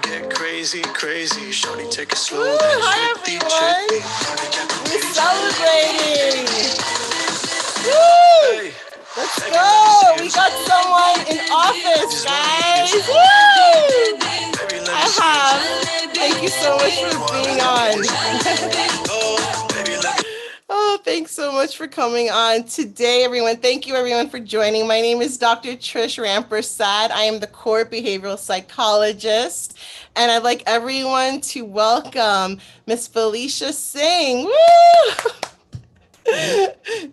Get crazy, crazy. Shorty, take it slow. Woo, hi everyone. We're celebrating. Woo! Hey, Let's go. We got someone in office, guys. Woo! Thank you so much for being on. Oh, thanks so much for coming on today, everyone. Thank you, everyone, for joining. My name is Dr. Trish Rampersad. I am the core behavioral psychologist, and I'd like everyone to welcome Miss Felicia Singh. Woo!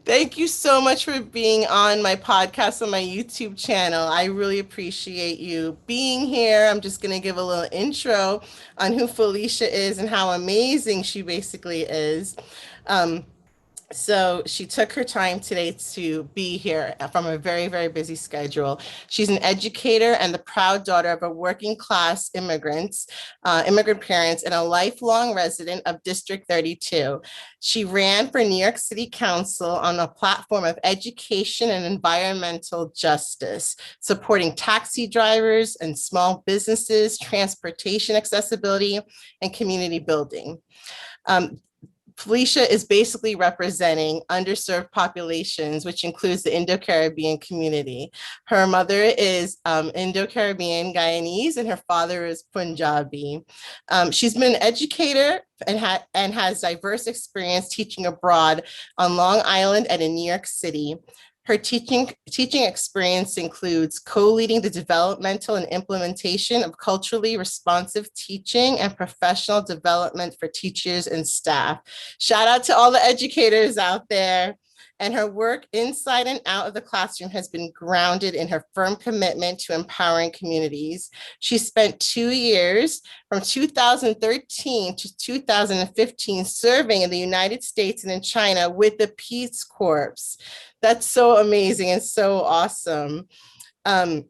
Thank you so much for being on my podcast on my YouTube channel. I really appreciate you being here. I'm just going to give a little intro on who Felicia is and how amazing she basically is. So she took her time today to be here from a very, very busy schedule. She's an educator and the proud daughter of a working class immigrant parents, and a lifelong resident of District 32. She ran for New York City Council on a platform of education and environmental justice, supporting taxi drivers and small businesses, transportation accessibility, and community building. Felicia is basically representing underserved populations, which includes the Indo-Caribbean community. Her mother is Indo-Caribbean Guyanese, and her father is Punjabi. She's been an educator and has diverse experience teaching abroad on Long Island and in New York City. Her teaching experience includes co-leading the developmental and implementation of culturally responsive teaching and professional development for teachers and staff. Shout out to all the educators out there. And her work inside and out of the classroom has been grounded in her firm commitment to empowering communities. She spent 2 years, from 2013 to 2015, serving in the United States and in China with the Peace Corps. That's so amazing and so awesome. And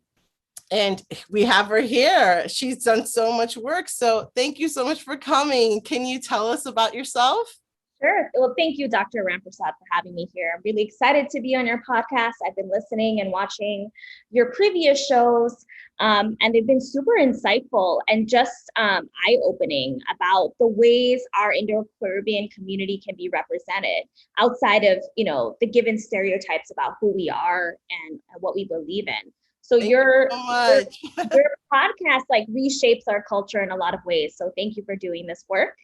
we have her here. She's done so much work. So thank you so much for coming. Can you tell us about yourself? Sure. Well, thank you, Dr. Rampersad, for having me here. I'm really excited to be on your podcast. I've been listening and watching your previous shows, and they've been super insightful and just eye-opening about the ways our Indo-Caribbean community can be represented outside of, the given stereotypes about who we are and what we believe in. So your podcast reshapes our culture in a lot of ways. So thank you for doing this work.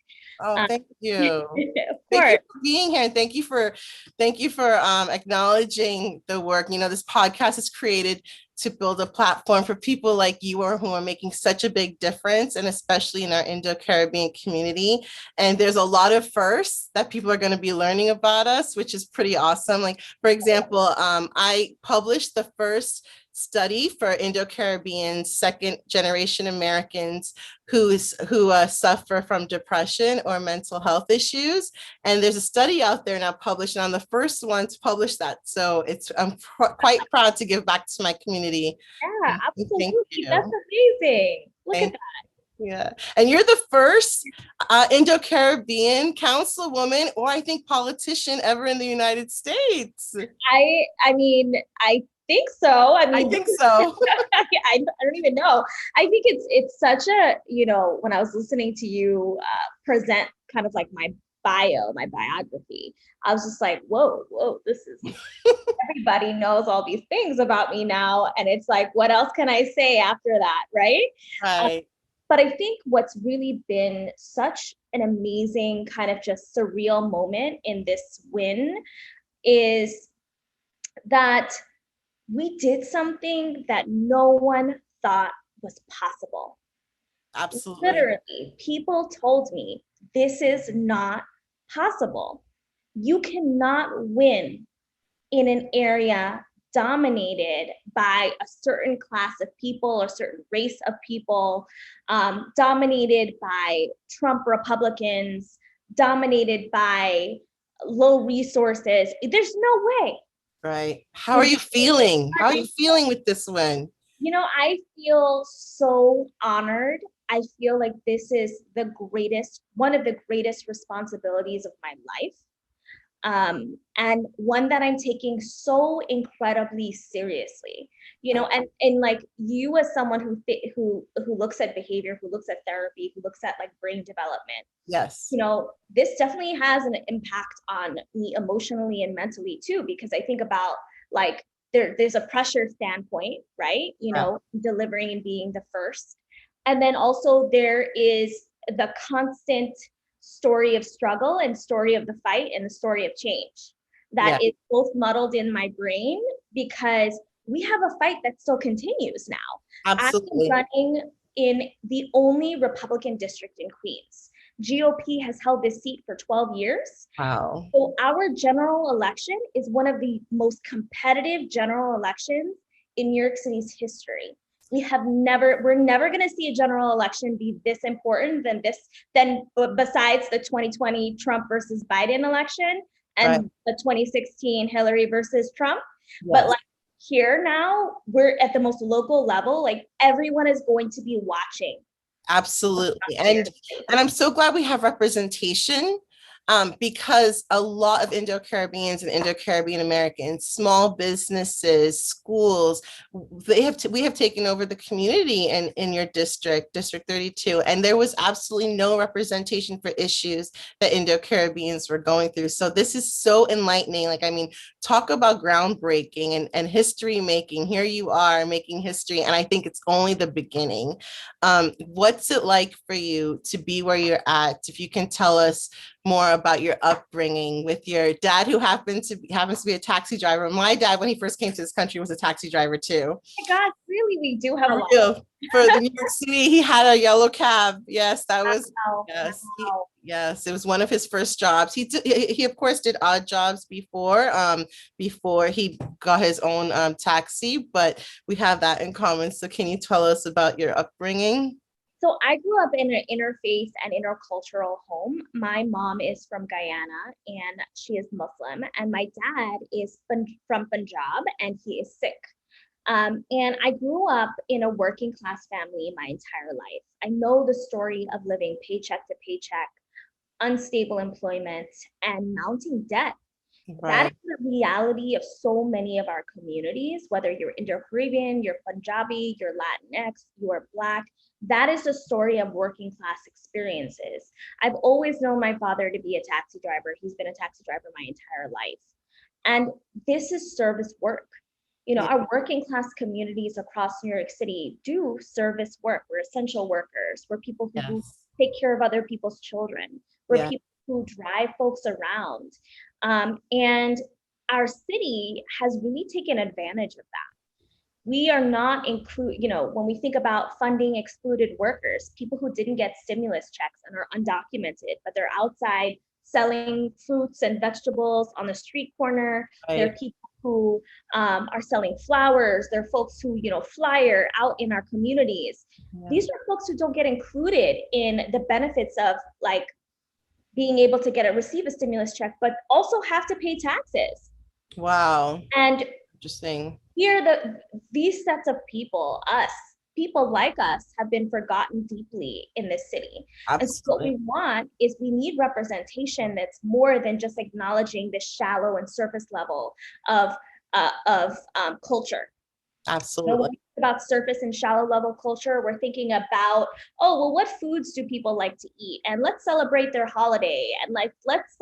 Oh, thank you. Thank you for being here. And thank you for acknowledging the work. This podcast is created to build a platform for people like you who are making such a big difference, and especially in our Indo-Caribbean community. And there's a lot of firsts that people are going to be learning about us, which is pretty awesome. Like, for example, I published the first study for Indo-Caribbean second-generation Americans who suffer from depression or mental health issues. And there's a study out there now published, and I'm the first one to publish that. So I'm quite proud to give back to my community. Yeah, absolutely. That's amazing. Look at that. Yeah. And you're the first Indo-Caribbean councilwoman, or I think politician, ever in the United States. I think so. I think so. I don't even know. I think it's such a, when I was listening to you present kind of like my biography, I was just like, whoa, this is, everybody knows all these things about me now. And it's like, what else can I say after that, right? Right. But I think what's really been such an amazing kind of just surreal moment in this win is that we did something that no one thought was possible. Absolutely. Literally, people told me, this is not possible. You cannot win in an area dominated by a certain class of people or certain race of people, dominated by Trump Republicans, dominated by low resources. There's no way. Right. How are you feeling? How are you feeling with this win? I feel so honored. I feel like this is one of the greatest responsibilities of my life. and one that I'm taking so incredibly seriously. And like you as someone who looks at behavior, who looks at therapy, who looks at like brain development, Yes. this definitely has an impact on me emotionally and mentally too, because I think about like there's a pressure standpoint, right? Delivering and being the first. And then also there is the constant story of struggle and story of the fight and the story of change that is both muddled in my brain, because we have a fight that still continues now. Absolutely. I'm running in the only Republican district in Queens. GOP has held this seat for 12 years. Wow. So our general election is one of the most competitive general elections in New York City's history. We're never going to see a general election be this important than besides the 2020 Trump versus Biden election and the 2016 Hillary versus Trump. Yes. But like here now, we're at the most local level, like everyone is going to be watching. Absolutely. And I'm so glad we have representation, because a lot of Indo-Caribbeans and Indo-Caribbean Americans, small businesses, schools, we have taken over the community in your district, District 32, and there was absolutely no representation for issues that Indo-Caribbeans were going through. So this is so enlightening. Like, I mean, talk about groundbreaking and history making. Here you are making history, and I think it's only the beginning. What's it like for you to be where you're at? If you can tell us more about your upbringing with your dad, who happens to be a taxi driver. My dad, when he first came to this country, was a taxi driver too. Oh my God, really? We do have a lot. For the New York City, he had a yellow cab. Yes, that was, yes. Wow. Yes, it was one of his first jobs. He of course did odd jobs before he got his own taxi, but we have that in common. So can you tell us about your upbringing? So I grew up in an interfaith and intercultural home. My mom is from Guyana and she is Muslim, and my dad is from Punjab and he is Sikh. And I grew up in a working class family my entire life. I know the story of living paycheck to paycheck, unstable employment, and mounting debt. Right. That is the reality of so many of our communities, whether you're Indo-Caribbean, you're Punjabi, you're Latinx, you're Black. That is the story of working class experiences. I've always known my father to be a taxi driver. He's been a taxi driver my entire life. And this is service work. Our working class communities across New York City do service work. We're essential workers. We're people who take care of other people's children. We're people who drive folks around. And our city has really taken advantage of that. We are not when we think about funding excluded workers, people who didn't get stimulus checks and are undocumented, but they're outside selling fruits and vegetables on the street corner. Right. They're people who are selling flowers. They're folks who, flyer out in our communities. Yeah. These are folks who don't get included in the benefits of like being able to receive a stimulus check, but also have to pay taxes. Wow. And interesting. Here, these sets of people like us, have been forgotten deeply in this city. Absolutely. And so what we want is we need representation that's more than just acknowledging this shallow and surface level of culture. Absolutely. When we think about surface and shallow level culture, we're thinking about, what foods do people like to eat? And let's celebrate their holiday. And let's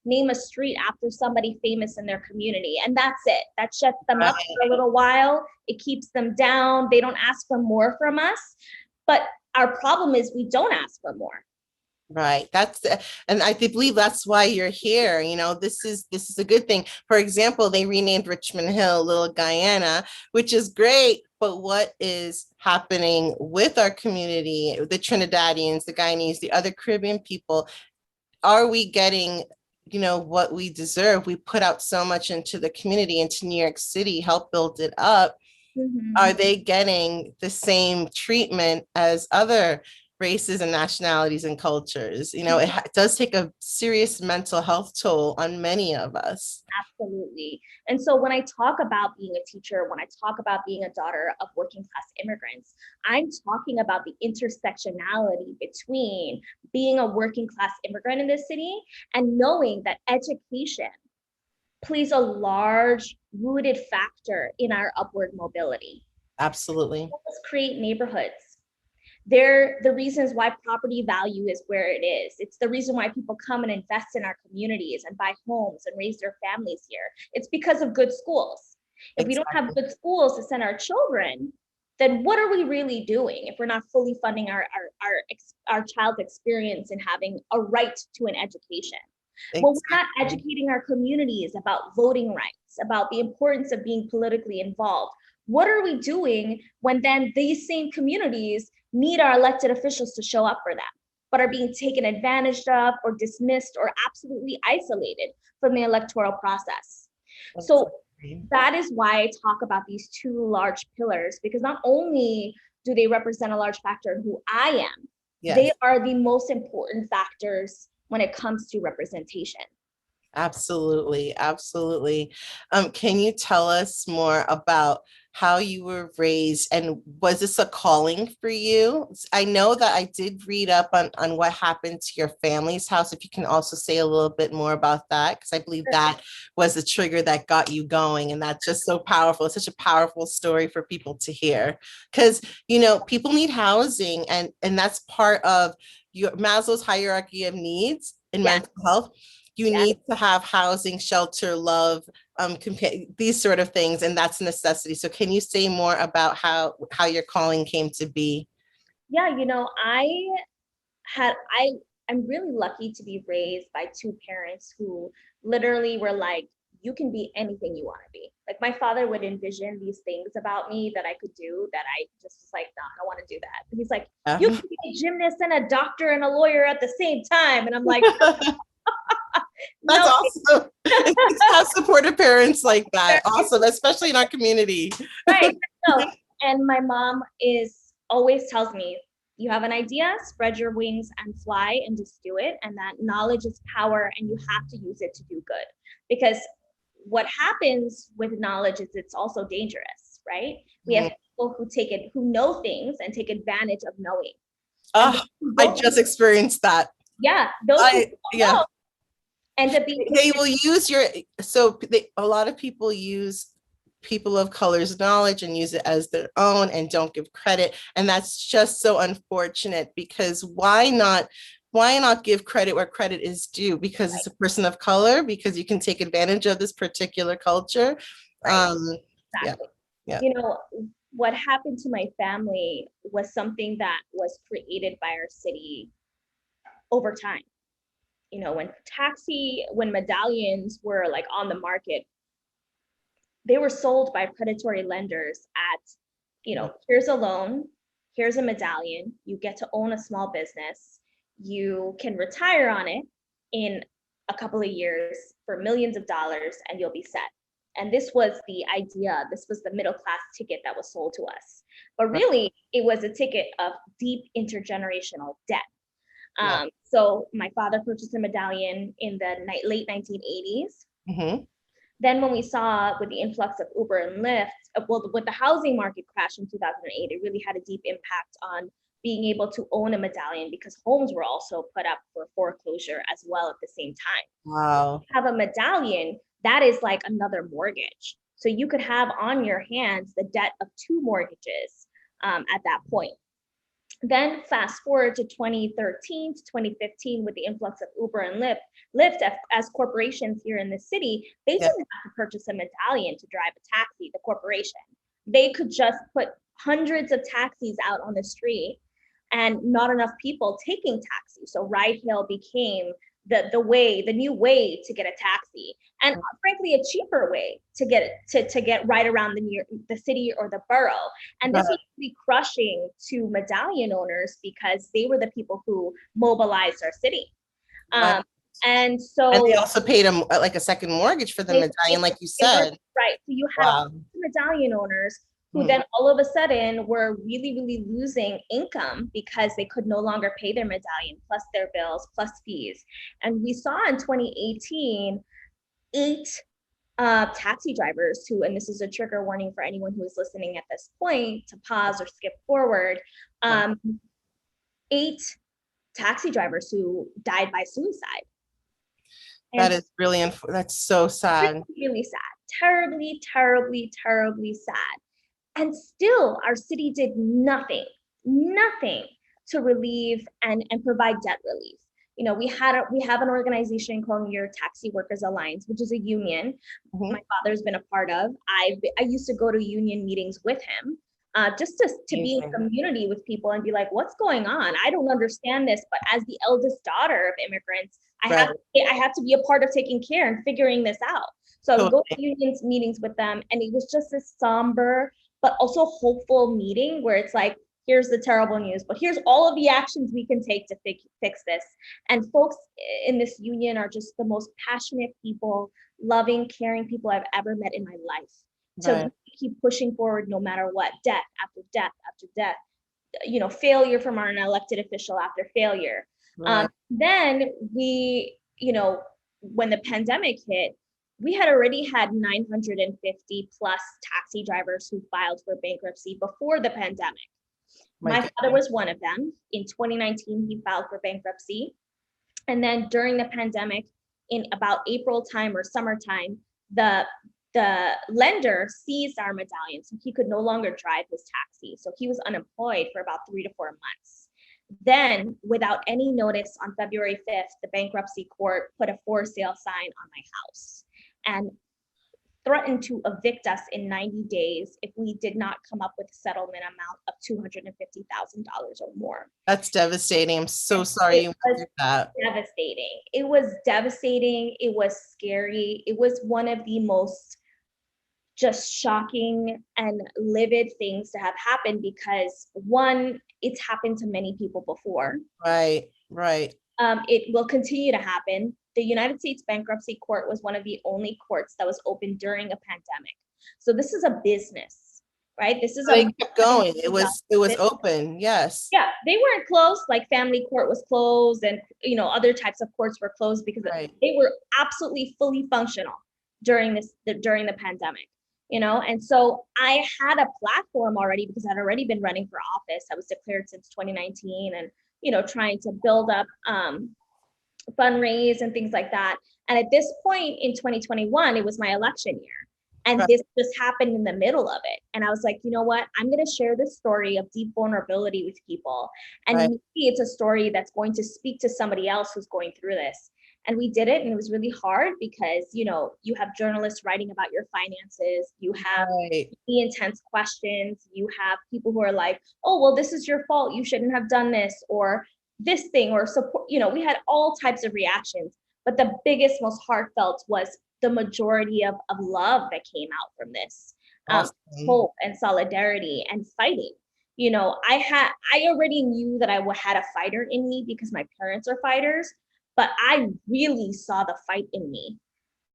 name a street after somebody famous in their community. And that's it. That shuts them up for a little while. It keeps them down. They don't ask for more from us. But our problem is we don't ask for more. Right. And I believe that's why you're here. This is a good thing. For example, they renamed Richmond Hill Little Guyana, which is great. But what is happening with our community, the Trinidadians, the Guyanese, the other Caribbean people? Are we getting, what we deserve? We put out so much into the community, into New York City, help build it up. Mm-hmm. Are they getting the same treatment as other races and nationalities and cultures? It does take a serious mental health toll on many of us. Absolutely. And so when I talk about being a teacher, when I talk about being a daughter of working class immigrants, I'm talking about the intersectionality between being a working class immigrant in this city and knowing that education plays a large rooted factor in our upward mobility. Absolutely. Let's create neighborhoods. They're the reasons why property value is where it is. It's the reason why people come and invest in our communities and buy homes and raise their families here. It's because of good schools. If we don't have good schools to send our children, then what are we really doing if we're not fully funding our child's experience in having a right to an education? Well, we're not educating our communities about voting rights, about the importance of being politically involved. What are we doing when then these same communities need our elected officials to show up for them, but are being taken advantage of or dismissed or absolutely isolated from the electoral process? So that is why I talk about these two large pillars, because not only do they represent a large factor in who I am, they are the most important factors when it comes to representation. Absolutely, absolutely. Can you tell us more about how you were raised, and was this a calling for you? I know that I did read up on what happened to your family's house. If you can also say a little bit more about that, because I believe that was the trigger that got you going, and that's just so powerful. It's such a powerful story for people to hear, because, you know, people need housing, and that's part of your Maslow's hierarchy of needs in mental health. You need to have housing, shelter, love, these sort of things, and that's a necessity. So can you say more about how your calling came to be? Yeah, you know, I'm really lucky to be raised by two parents who literally were like, you can be anything you want to be. Like, my father would envision these things about me that I could do that I just was like, no, I don't want to do that. He's like, you can be a gymnast and a doctor and a lawyer at the same time. And I'm like, that's awesome. To have supportive parents like that. Awesome, especially in our community. Right. So, and my mom always tells me, you have an idea, spread your wings and fly and just do it. And that knowledge is power and you have to use it to do good. Because what happens with knowledge is it's also dangerous, right? We have people who know things and take advantage of knowing. Oh, I just experienced that. Yeah, those know end up being. They will use a lot of people use people of color's knowledge and use it as their own and don't give credit. And that's just so unfortunate, because why not give credit where credit is due? Because it's a person of color, because you can take advantage of this particular culture. Exactly. You know, what happened to my family was something that was created by our city over time. You know, when medallions were like on the market, they were sold by predatory lenders at, you know, here's a loan, here's a medallion, you get to own a small business, you can retire on it in a couple of years for millions of dollars and you'll be set. And this was the idea, this was the middle class ticket that was sold to us. But really, it was a ticket of deep intergenerational debt. So my father purchased a medallion in the late 1980s. Then when we saw with the influx of Uber and Lyft, with the housing market crash in 2008, it really had a deep impact on being able to own a medallion, because homes were also put up for foreclosure as well at the same time. Wow. Have a medallion, that is like another mortgage. So you could have on your hands the debt of two mortgages at that point. Then fast forward to 2013 to 2015 with the influx of Uber and Lyft as corporations here in the city, they didn't have to purchase a medallion to drive a taxi, the corporation. They could just put hundreds of taxis out on the street and not enough people taking taxis. So ride hail became the new way to get a taxi, and frankly a cheaper way to get right around the city or the borough. And this was really crushing to medallion owners, because they were the people who mobilized our city. And they also paid them like a second mortgage for the medallion, like you said. Right. So you have medallion owners who then all of a sudden were really, really losing income because they could no longer pay their medallion, plus their bills, plus fees. And we saw in 2018, 8 taxi drivers who, and this is a trigger warning for anyone who is listening at this point to pause or skip forward, 8 taxi drivers who died by suicide. That And is really, that's so sad. really sad, terribly, terribly, terribly sad. And still, our city did nothing, nothing to relieve and provide debt relief. You know, we have an organization called New York Taxi Workers Alliance, which is a union Mhm. my father's been a part of. I used to go to union meetings with him, just to be in Amazing. community with people and be like, what's going on? I don't understand this, but as the eldest daughter of immigrants, Right. I have to be a part of taking care and figuring this out. So I would go to Totally. unions meetings with them, and it was just this somber but also hopeful meeting where it's like, here's the terrible news, but here's all of the actions we can take to fix this. And folks in this union are just the most passionate people, loving, caring people I've ever met in my life. To Right. keep pushing forward no matter what, death after death after death, you know, failure from our elected official after failure. Right. Then we, you know, when the pandemic hit, we had already had 950 plus taxi drivers who filed for bankruptcy before the pandemic. My father was one of them. In 2019, he filed for bankruptcy. And then during the pandemic, in about April time or summertime, the lender seized our medallion, so he could no longer drive his taxi. So he was unemployed for about 3 to 4 months. Then, without any notice, on February 5th, the bankruptcy court put a for sale sign on my house and threatened to evict us in 90 days if we did not come up with a settlement amount of $250,000 or more. That's devastating. I'm so sorry you went through that. Devastating. It was devastating. It was scary. It was one of the most just shocking and livid things to have happened because, one, it's happened to many people before. Right, right. It will continue to happen. The United States Bankruptcy Court was one of the only courts that was open during a pandemic. So this is a business, right? This is They kept going. It was open. Yes. Yeah, they weren't closed. Like family court was closed, and you know other types of courts were closed because they were absolutely fully functional during the pandemic. You know, and so I had a platform already because I'd already been running for office. I was declared since 2019, and you know, trying to build up fundraise and things like that. And at this point in 2021, it was my election year. And this just happened in the middle of it. And I was like, you know what? I'm going to share this story of deep vulnerability with people. And maybe it's a story that's going to speak to somebody else who's going through this. And we did it. And it was really hard because, you know, you have journalists writing about your finances. You have the intense questions. You have people who are like, oh, well, this is your fault. You shouldn't have done this, or this thing, or support. You know, we had all types of reactions. But the biggest, most heartfelt was the majority of love that came out from this. Hope and solidarity and fighting. You know, I already knew that I had a fighter in me because my parents are fighters, but I really saw the fight in me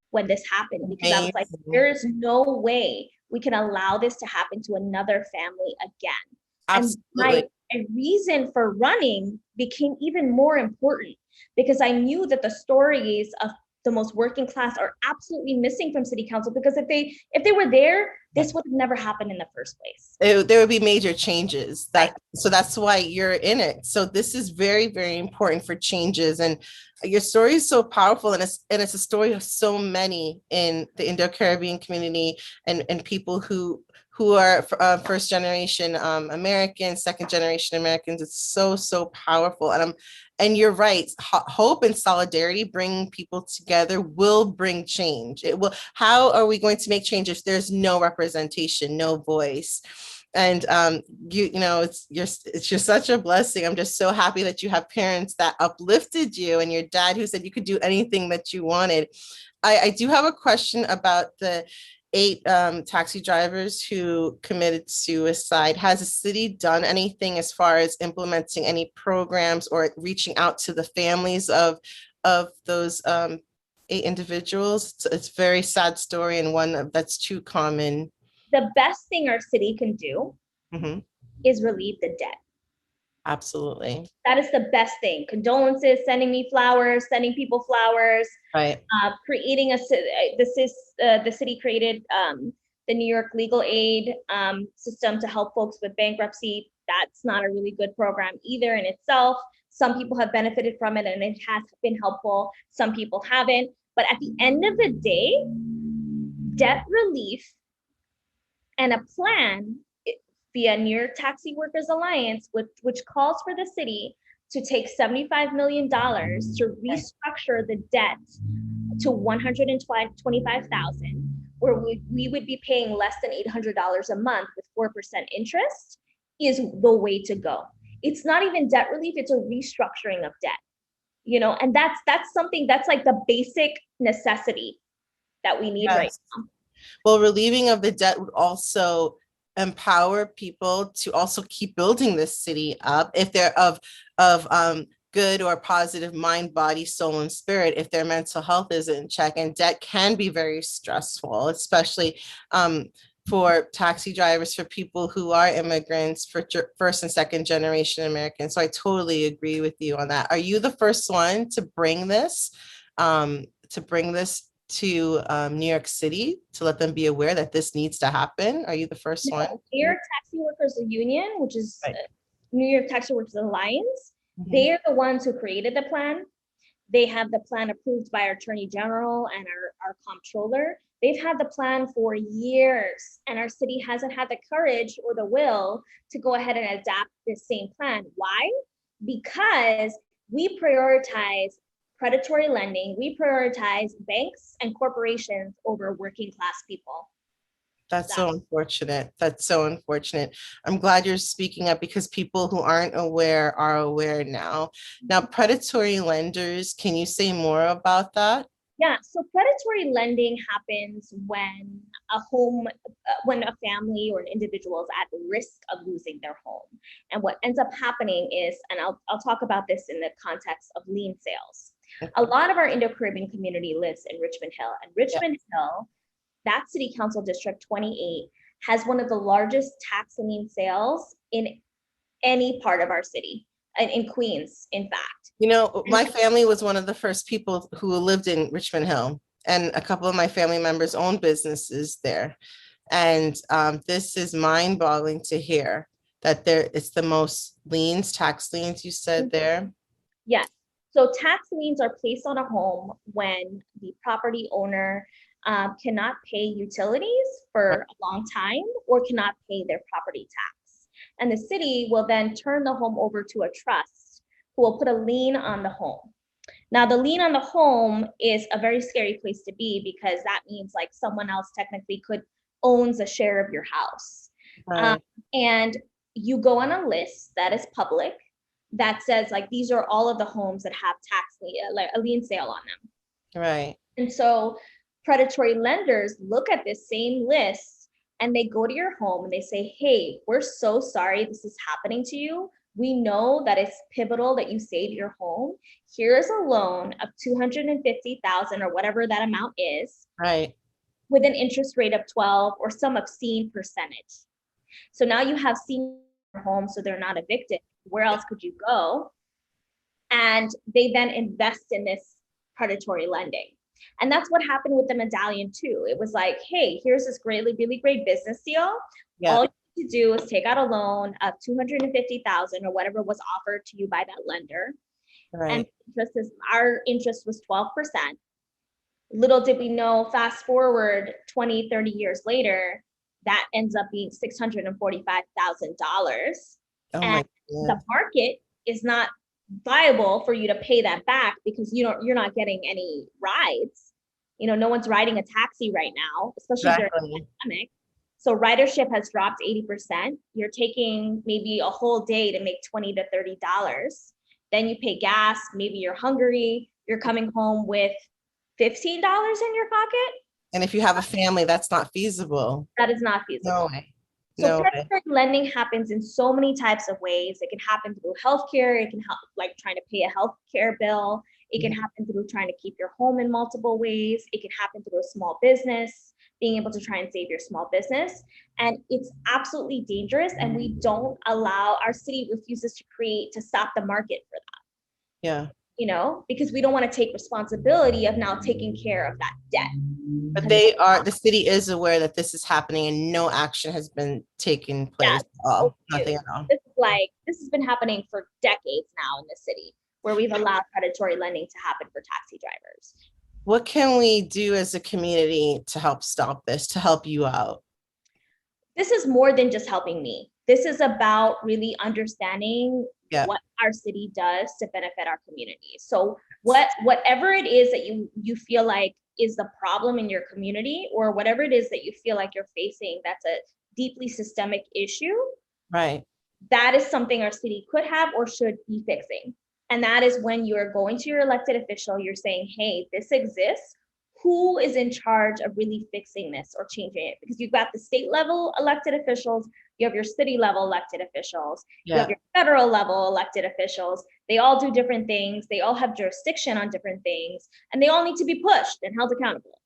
when this happened, because I was like, there is no way we can allow this to happen to another family again. Absolutely. And a reason for running became even more important because I knew that the stories of the most working class are absolutely missing from city council, because if they were there, this would have never happened in the first place. There would be major changes. So that's why you're in it. So this is very, very important for changes. And your story is so powerful, and it's a story of so many in the Indo-Caribbean community and people who are first generation Americans, second generation Americans. It's so, so powerful. And you're right. Hope and solidarity, bringing people together, will bring change. It will. How are we going to make change if there's no representation, no voice? And you know, it's just such a blessing. I'm just so happy that you have parents that uplifted you, and your dad who said you could do anything that you wanted. I do have a question about the 8 taxi drivers who committed suicide. Has the city done anything as far as implementing any programs or reaching out to the families of those 8 individuals? It's a very sad story, and one that's too common. The best thing our city can do is relieve the debt. Absolutely. That is the best thing. Condolences, sending me flowers, sending people flowers. Right. Creating the city created the New York legal aid system to help folks with bankruptcy. That's not a really good program either in itself. Some people have benefited from it and it has been helpful. Some people haven't. But at the end of the day, debt relief and a plan via New York Taxi Workers Alliance, which calls for the city to take $75 million to restructure the debt to $125,000, where we would be paying less than $800 a month with 4% interest, is the way to go. It's not even debt relief, it's a restructuring of debt, and that's something that's like the basic necessity that we need right now. Well, relieving of the debt would also empower people to also keep building this city up if they're of good or positive mind, body, soul, and spirit, if their mental health is in check. And debt can be very stressful, especially for taxi drivers, for people who are immigrants, for first and second generation Americans. So I totally agree with you on that. Are you the first one to bring this to New York City, to let them be aware that this needs to happen? Are you the first one? New York Taxi Workers Union, which is New York Taxi Workers Alliance, they're the ones who created the plan. They have the plan approved by our Attorney General and our comptroller. They've had the plan for years, and our city hasn't had the courage or the will to go ahead and adapt this same plan. Why? Because we prioritize predatory lending. We prioritize banks and corporations over working class people. That's so unfortunate. That's so unfortunate. I'm glad you're speaking up, because people who aren't aware are aware now. Now, predatory lenders, can you say more about that? Yeah, so predatory lending happens when when a family or an individual is at risk of losing their home. And what ends up happening is, and I'll talk about this in the context of lien sales. A lot of our Indo-Caribbean community lives in Richmond Hill, and Richmond Hill, that city council district 28, has one of the largest tax lien sales in any part of our city, in Queens, in fact. My family was one of the first people who lived in Richmond Hill, and a couple of my family members own businesses there. And this is mind-boggling to hear that it's the most tax liens you said there. Yes. So tax liens are placed on a home when the property owner cannot pay utilities for a long time or cannot pay their property tax. And the city will then turn the home over to a trust who will put a lien on the home. Now, the lien on the home is a very scary place to be, because that means like someone else technically owns a share of your house. Right. And you go on a list that is public that says like, these are all of the homes that have a lien sale on them. Right. And so predatory lenders look at this same list and they go to your home and they say, hey, we're so sorry this is happening to you. We know that it's pivotal that you save your home. Here's a loan of $250,000 or whatever that amount is. Right. With an interest rate of 12 or some obscene percentage. So now you have seen your home, so they're not evicted. Where else could you go? And they then invest in this predatory lending. And that's what happened with the medallion too. It was like, hey, here's this really great business deal. Yeah. All you need to do is take out a loan of $250,000 or whatever was offered to you by that lender. Right. And our interest was 12%. Little did we know, fast forward 20, 30 years later, that ends up being $645,000. And the market is not viable for you to pay that back, because you're not getting any rides. No one's riding a taxi right now, especially during the pandemic. So ridership has dropped 80%. You're taking maybe a whole day to make $20 to $30. Then you pay gas, maybe you're hungry, you're coming home with $15 in your pocket. And if you have a family, that's not feasible. That is not feasible. No way. So predatory lending happens in so many types of ways. It can happen through healthcare. It can help like trying to pay a healthcare bill. It can happen through trying to keep your home in multiple ways. It can happen through a small business, being able to try and save your small business. And it's absolutely dangerous. And we don't allow, our city refuses to stop the market for that. Yeah. Because we don't want to take responsibility of now taking care of that debt. But the city is aware that this is happening and no action has been taken place at all. Nothing at all. This has been happening for decades now in the city, where we've allowed predatory lending to happen for taxi drivers. What can we do as a community to help stop this, to help you out? This is more than just helping me. This is about really understanding Yeah. what our city does to benefit our community. So whatever it is that you feel like is the problem in your community, or whatever it is that you feel like you're facing that's a deeply systemic issue, Right. that is something our city could have or should be fixing. And that is when you're going to your elected official, you're saying, hey, this exists. Who is in charge of really fixing this or changing it? Because you've got the state level elected officials, you have your city level elected officials, you have your federal level elected officials. They all do different things. They all have jurisdiction on different things, and they all need to be pushed and held accountable.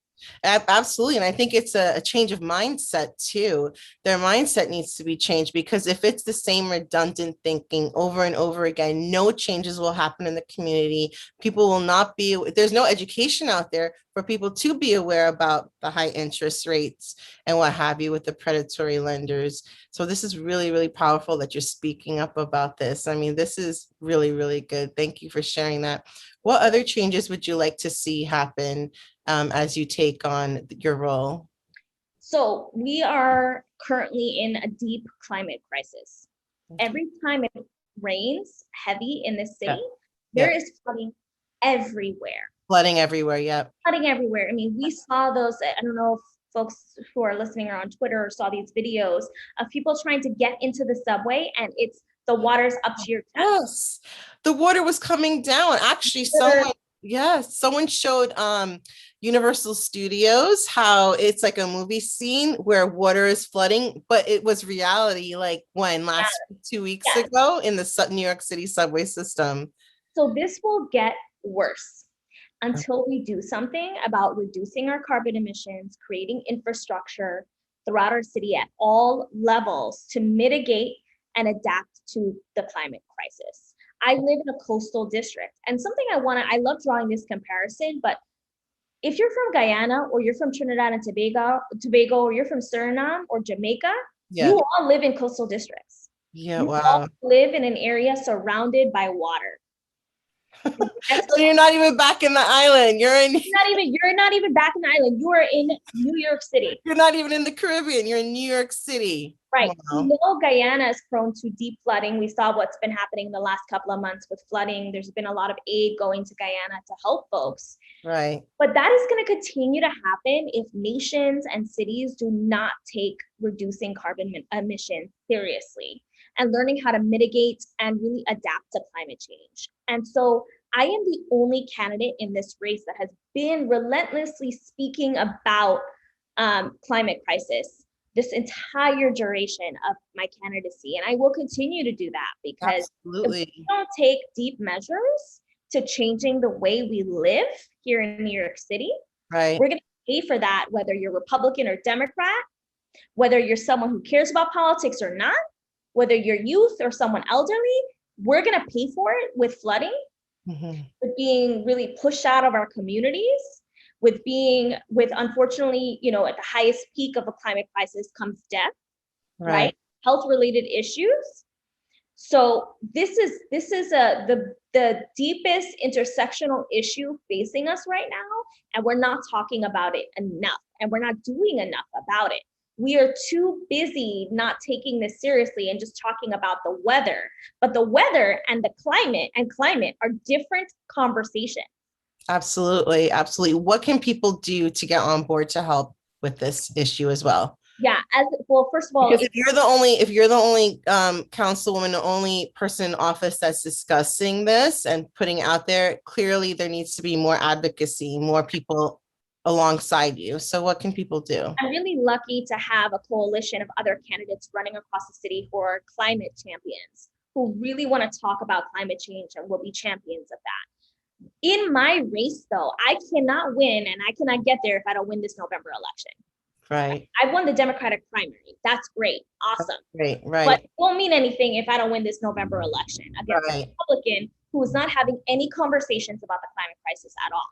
Absolutely. And I think it's a change of mindset too. Their mindset needs to be changed, because if it's the same redundant thinking over and over again, no changes will happen in the community. People will not be, there's no education out there for people to be aware about the high interest rates and what have you with the predatory lenders. So this is really, really powerful that you're speaking up about this. I mean, this is really, really good. Thank you for sharing that. What other changes would you like to see happen as you take on your role? So we are currently in a deep climate crisis. Every time it rains heavy in this city, there is flooding everywhere. Flooding everywhere, yep. Flooding everywhere. I mean, we saw those, I don't know if folks who are listening or on Twitter saw these videos of people trying to get into the subway, and it's the water's up to your chest. Yes, the water was coming down. Actually, someone showed Universal Studios how it's like a movie scene where water is flooding, but it was reality like last 2 weeks ago in the New York City subway system. So this will get worse until we do something about reducing our carbon emissions, creating infrastructure throughout our city at all levels to mitigate and adapt to the climate crisis. I live in a coastal district, and something I love drawing this comparison, but if you're from Guyana or you're from Trinidad and Tobago, or you're from Suriname or Jamaica, you all live in coastal districts. Yeah, you wow. all live in an area surrounded by water. So you're not even back in the island. You're not even back in the island. You are in New York City. You're not even in the Caribbean. You're in New York City. Right. Wow. We know Guyana is prone to deep flooding. We saw what's been happening in the last couple of months with flooding. There's been a lot of aid going to Guyana to help folks. Right. But that is going to continue to happen if nations and cities do not take reducing carbon emissions seriously and learning how to mitigate and really adapt to climate change. And so I am the only candidate in this race that has been relentlessly speaking about climate crisis this entire duration of my candidacy. And I will continue to do that, because if we don't take deep measures to changing the way we live here in New York City, we're going to pay for that, whether you're Republican or Democrat, whether you're someone who cares about politics or not, whether you're youth or someone elderly. We're going to pay for it with flooding, with being really pushed out of our communities, with unfortunately, at the highest peak of a climate crisis comes death, right? Health-related issues. So this is the deepest intersectional issue facing us right now, and we're not talking about it enough, and we're not doing enough about it. We are too busy not taking this seriously and just talking about the weather. But the weather and the climate are different conversations. Absolutely. Absolutely. What can people do to get on board to help with this issue as well? Yeah, first of all, because if you're the only councilwoman, the only person in office that's discussing this and putting out there, clearly there needs to be more advocacy, more people alongside you. So what can people do? I'm really lucky to have a coalition of other candidates running across the city for climate champions who really want to talk about climate change and will be champions of that. In my race, though, I cannot win, and I cannot get there if I don't win this November election. Right. I won the Democratic primary. That's great. Awesome. Right. But it won't mean anything if I don't win this November election against a Republican who is not having any conversations about the climate crisis at all.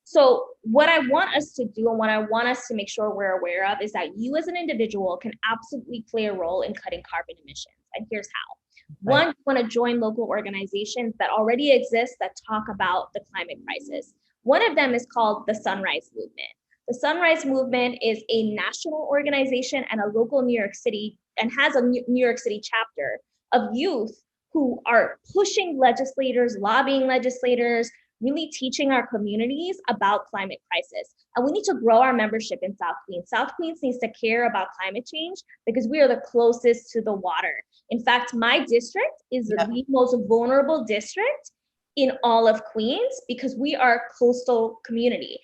So what I want us to do and what I want us to make sure we're aware of is that you as an individual can absolutely play a role in cutting carbon emissions. And here's how. Right. One, you want to join local organizations that already exist that talk about the climate crisis. One of them is called the Sunrise Movement. The Sunrise Movement is a national organization and a local New York City, and has a New York City chapter of youth who are pushing legislators, lobbying legislators, really teaching our communities about climate crisis. And we need to grow our membership in South Queens. South Queens needs to care about climate change because we are the closest to the water. In fact, my district is the most vulnerable district in all of Queens because we are a coastal community.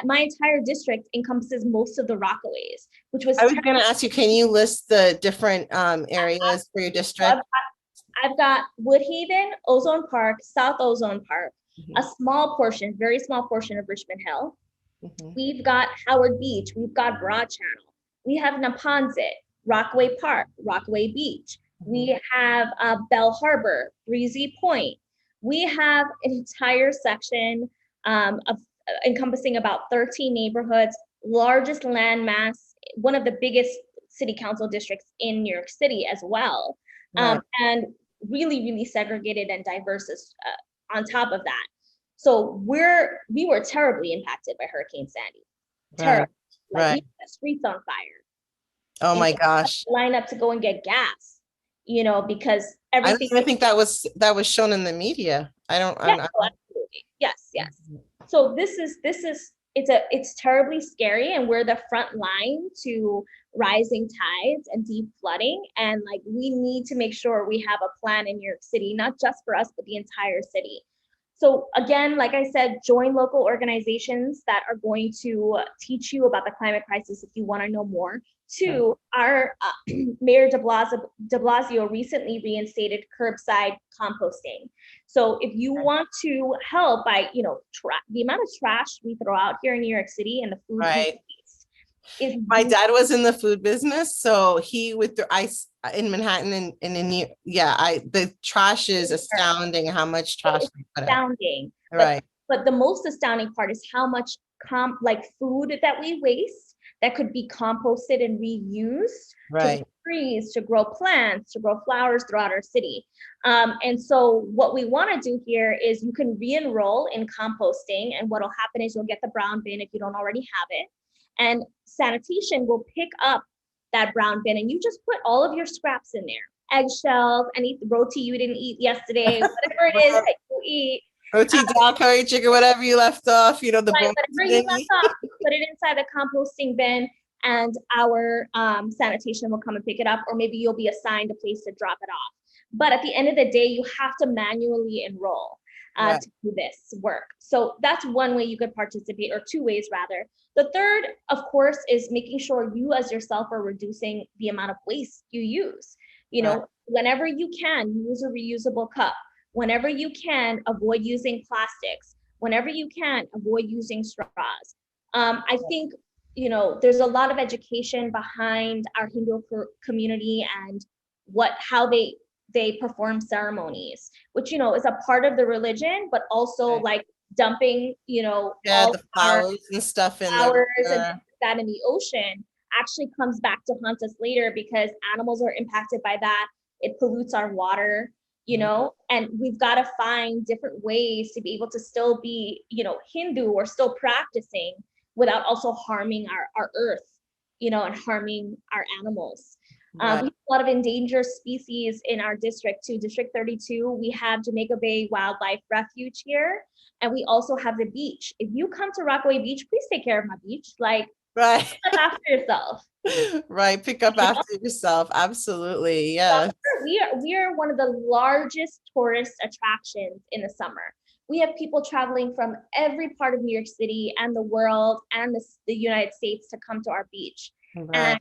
My entire district encompasses most of the Rockaways, which was— I was going to ask you, can you list the different areas for your district? I've got Woodhaven, Ozone Park, South Ozone Park, a small portion, very small portion of Richmond Hill. We've got Howard Beach, we've got Broad Channel, we have Neponsit, Rockaway Park, Rockaway Beach, we have Bell Harbor, Breezy Point. We have an entire section of encompassing about 13 neighborhoods, largest landmass, one of the biggest city council districts in New York City as well. And really, really segregated and diverse on top of that. So we were terribly impacted by Hurricane Sandy. Terrible. We had the streets on fire. Oh my gosh. Line up to go and get gas, because everything— I don't even think that was shown in the media. Absolutely. Yes. So it's terribly scary, and we're the front line to rising tides and deep flooding. And we need to make sure we have a plan in New York City, not just for us, but the entire city. So again, like I said, join local organizations that are going to teach you about the climate crisis if you want to know more. Two, our Mayor de Blasio recently reinstated curbside composting. So if you want to help by, the amount of trash we throw out here in New York City and the food my dad was in the food business, so he would ice in Manhattan and in the trash is astounding how much trash they put out. Astounding. But the most astounding part is how much food that we waste that could be composted and reused to grow trees, to grow plants, to grow flowers throughout our city. And so what we want to do here is you can re-enroll in composting, and what'll happen is you'll get the brown bin if you don't already have it. And sanitation will pick up that brown bin, and you just put all of your scraps in there. Eggshells, any roti you didn't eat yesterday, whatever it is that you eat. Roti, dal, curry, chicken, whatever you left off, the whatever you left off, you put it inside the composting bin, and our sanitation will come and pick it up, or maybe you'll be assigned a place to drop it off. But at the end of the day, you have to manually enroll to do this work. So that's one way you could participate, or two ways rather. The third, of course, is making sure you as yourself are reducing the amount of waste you use. Whenever you can, use a reusable cup. Whenever you can, avoid using plastics. Whenever you can, avoid using straws. I think, there's a lot of education behind our Hindu community and how they perform ceremonies, which, is a part of the religion, but also dumping, all the flowers and stuff in flowers and that in the ocean actually comes back to haunt us later because animals are impacted by that. It pollutes our water, and we've got to find different ways to be able to still be, Hindu or still practicing without also harming our earth, and harming our animals. We have a lot of endangered species in our district too. District 32, we have Jamaica Bay Wildlife Refuge here, and we also have the beach. If you come to Rockaway Beach, please take care of my beach. Pick up after yourself. Pick up after yourself. Absolutely, yeah. We are one of the largest tourist attractions in the summer. We have people traveling from every part of New York City and the world and the United States to come to our beach. And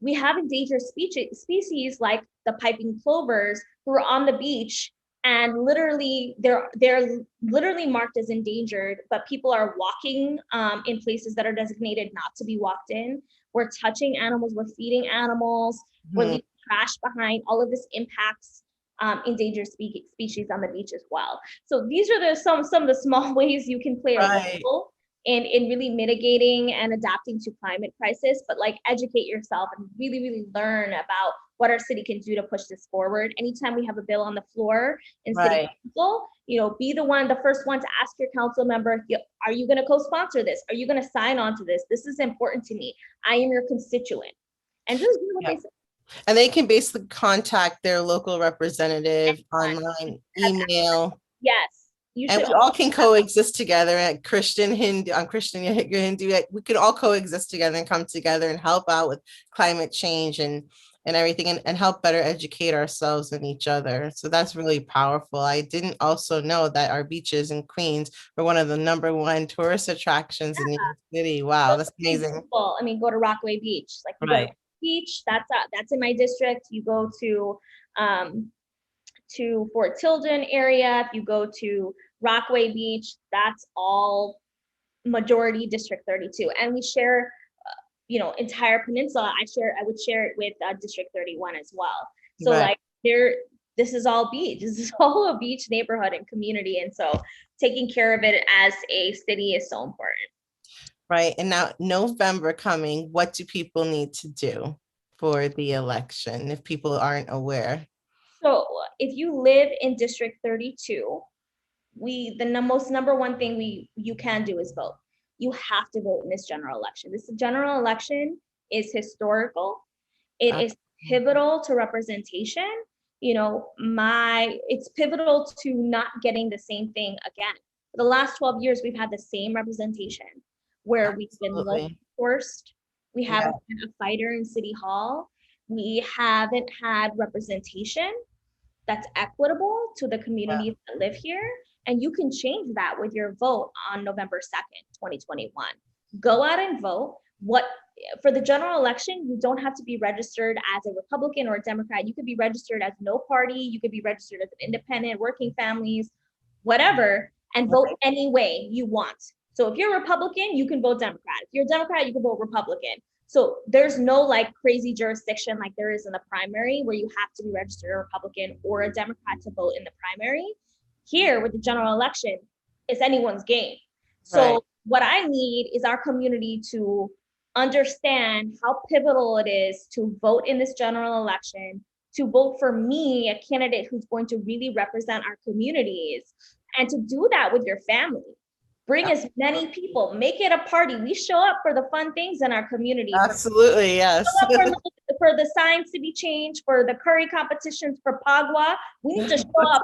we have endangered species like the piping plovers who are on the beach, and literally they're literally marked as endangered, but people are walking in places that are designated not to be walked in. We're touching animals, we're feeding animals, we're leaving trash behind. All of this impacts endangered species on the beach as well. So these are some of the small ways you can play a role in really mitigating and adapting to climate crisis, but educate yourself and really, really learn about what our city can do to push this forward. Anytime we have a bill on the floor in city Right. council, be the first one to ask your council member, are you going to co-sponsor this? Are you going to sign on to this? This is important to me. I am your constituent. And just do what they say. And they can basically contact their local representative online, email. Yes, you And should. we all can coexist together at Christian, Hindu, I'm Christian, Hindu. We can all coexist together and come together and help out with climate change and everything, and help better educate ourselves and each other. So that's really powerful. I didn't also know that our beaches in Queens were one of the #1 tourist attractions in New York City. Wow, that's amazing. I mean, go to Rockaway Beach. Like, you go to beach, that's in my district. You go to Fort Tilden area. If you go to Rockaway Beach, that's all majority District 32. And we share, entire peninsula. I would share it with District 31 as well. So like this is all beach. This is all a beach neighborhood and community. And so taking care of it as a city is so important. Right. And now November coming, what do people need to do for the election if people aren't aware? So if you live in District 32, the most #1 thing you can do is vote. You have to vote in this general election. This general election is historical. It is pivotal to representation. It's pivotal to not getting the same thing again. For the last 12 years, we've had the same representation where we've been forced. We haven't had a fighter in City Hall. We haven't had representation that's equitable to the communities that live here. And you can change that with your vote on November 2nd, 2021. Go out and vote. For the general election, you don't have to be registered as a Republican or a Democrat. You could be registered as no party. You could be registered as an independent, working families, whatever, and vote any way you want. So if you're a Republican, you can vote Democrat. If you're a Democrat, you can vote Republican. So there's no like crazy jurisdiction like there is in the primary where you have to be registered a Republican or a Democrat to vote in the primary. Here with the general election, it's anyone's game. So what I need is our community to understand how pivotal it is to vote in this general election, to vote for me, a candidate who's going to really represent our communities, and to do that with your family. Bring as many people, make it a party. We show up for the fun things in our community. Absolutely, yes. For the signs to be changed, for the curry competitions, for Pagua, we need to show up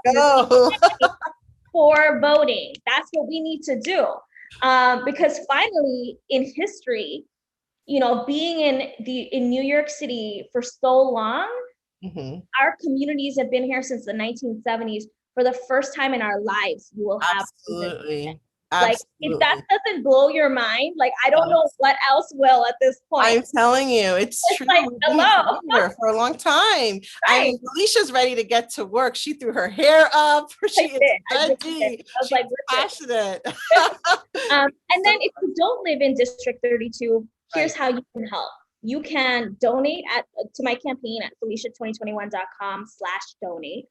for voting. That's what we need to do. Because finally, in history, being in New York City for so long, our communities have been here since the 1970s. For the first time in our lives, you will have like if that doesn't blow your mind, like I don't know what else will at this point. I'm telling you, it's true. Like, hello. For a long time. I mean, Felicia's ready to get to work. She threw her hair up. She is ready. She's like passionate. And then if you don't live in District 32, here's how you can help. You can donate to my campaign at Felicia2021.com/donate.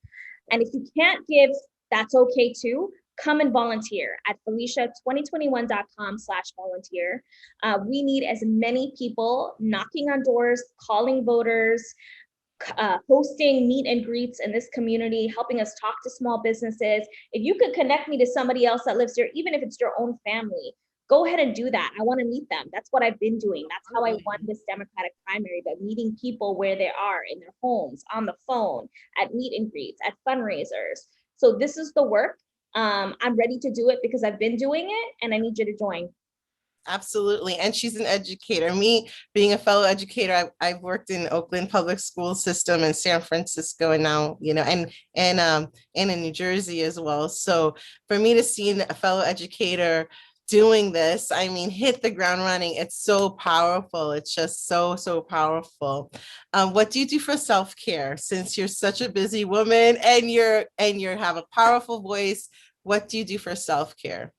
And if you can't give, that's okay too. Come and volunteer at Felicia2021.com/volunteer. We need as many people knocking on doors, calling voters, hosting meet and greets in this community, helping us talk to small businesses. If you could connect me to somebody else that lives here, even if it's your own family, go ahead and do that. I want to meet them. That's what I've been doing. That's how I won this Democratic primary, by meeting people where they are, in their homes, on the phone, at meet and greets, at fundraisers. So this is the work. I'm ready to do it because I've been doing it, and I need you to join. Absolutely. And she's an educator. Me being a fellow educator, I've worked in Oakland public school system in San Francisco, and now, and in New Jersey as well. So for me to see a fellow educator doing this, I mean, hit the ground running, it's so powerful. It's just so powerful. What do you do for self-care, since you're such a busy woman and you have a powerful voice? What do you do for self-care?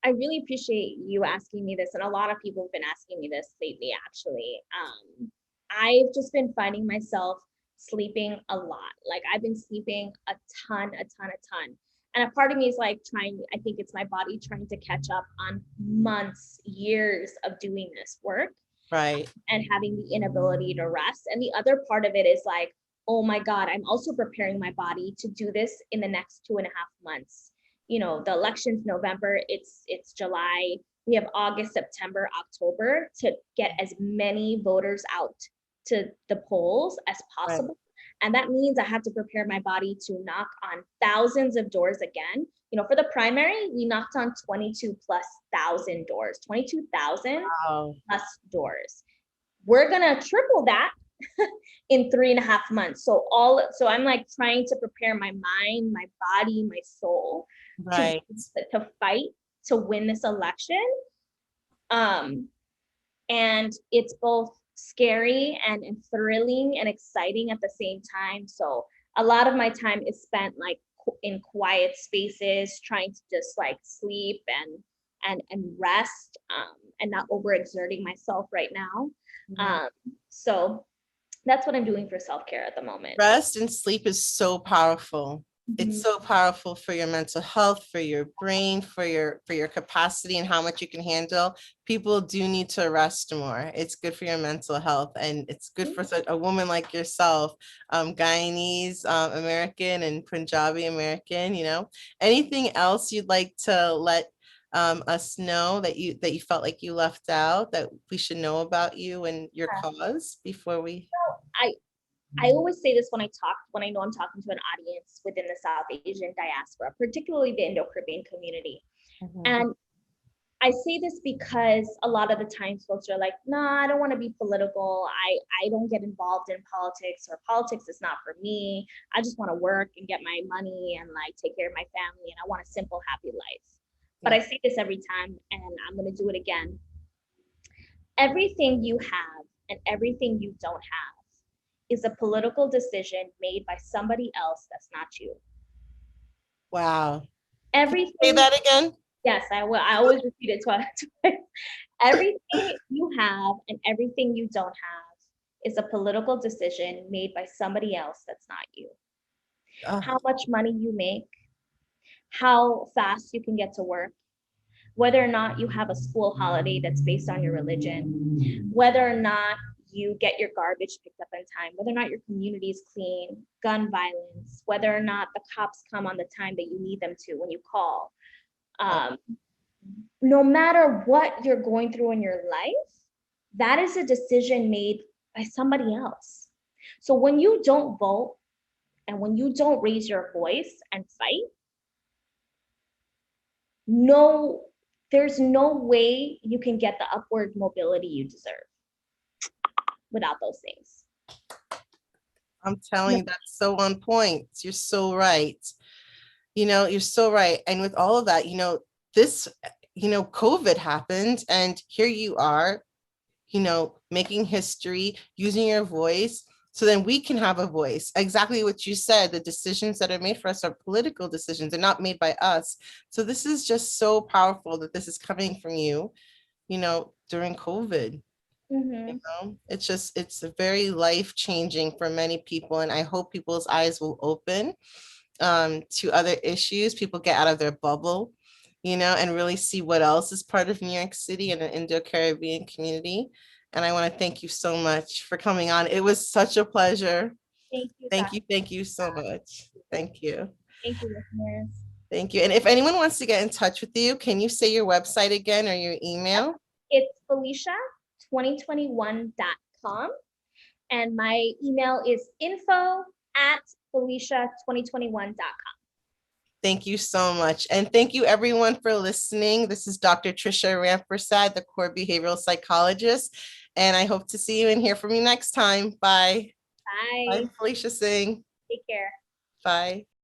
I really appreciate you asking me this, and a lot of people have been asking me this lately, actually. I've just been finding myself sleeping a lot. Like, I've been sleeping a ton. And a part of me is like I think it's my body trying to catch up on months, years of doing this work. Right. and having the inability to rest. And the other part of it is like, oh my God, I'm also preparing my body to do this in the next 2.5 months. You know, the election's November, it's July. We have August, September, October to get as many voters out to the polls as possible. Right. And that means I have to prepare my body to knock on thousands of doors again. You know, for the primary, we knocked on 22,000+ doors, 22,000 Wow. plus doors. We're gonna triple that in 3.5 months. So I'm like trying to prepare my mind, my body, my soul, right, to fight to win this election. And it's both scary and thrilling and exciting at the same time. So a lot of my time is spent like in quiet spaces, trying to just like sleep and rest, and not overexerting myself right now. So that's what I'm doing for self-care at the moment. Rest and sleep is so powerful. It's so powerful for your mental health, for your brain, for your capacity and how much you can handle. People do need to rest more. It's good for your mental health, and it's good for a woman like yourself, Guyanese American and Punjabi American. You know, anything else you'd like to let us know that you felt like you left out, that we should know about you and your cause before we? I always say this when I know I'm talking to an audience within the South Asian diaspora, particularly the Indo-Caribbean community. And I say this because a lot of the times folks are like, nah, I don't want to be political. I don't get involved in politics, or politics is not for me. I just want to work and get my money and like take care of my family, and I want a simple, happy life. But I say this every time, and I'm going to do it again. Everything you have and everything you don't have is a political decision made by somebody else that's not you. Wow. Everything. Say that again. Yes, I will. I always repeat it twice. Everything you have and everything you don't have is a political decision made by somebody else that's not you. How much money you make, how fast you can get to work, whether or not you have a school holiday that's based on your religion, whether or not you get your garbage picked up in time, whether or not your community is clean, gun violence, whether or not the cops come on the time that you need them to when you call. No matter what you're going through in your life, that is a decision made by somebody else. So when you don't vote and when you don't raise your voice and fight, there's no way you can get the upward mobility you deserve without those things. I'm telling you, that's so on point. You're so right. You know, you're so right. And with all of that, you know, this, you know, COVID happened, and here you are, you know, making history, using your voice, so then we can have a voice. Exactly what you said, the decisions that are made for us are political decisions. They're not made by us. So this is just so powerful that this is coming from you, you know, during COVID. You know, it's very life-changing for many people. And I hope people's eyes will open to other issues. People get out of their bubble, you know, and really see what else is part of New York City and the Indo-Caribbean community. And I want to thank you so much for coming on. It was such a pleasure. Thank you. Thank you so much. Thank you. Thank you, listeners. Thank you. And if anyone wants to get in touch with you, can you say your website again or your email? It's Felicia2021.com. And my email is info@Felicia2021.com. Thank you so much. And thank you everyone for listening. This is Dr. Trisha Rampersad, the core behavioral psychologist. And I hope to see you and hear from you next time. Bye. Bye. Bye, Felicia Singh. Take care. Bye.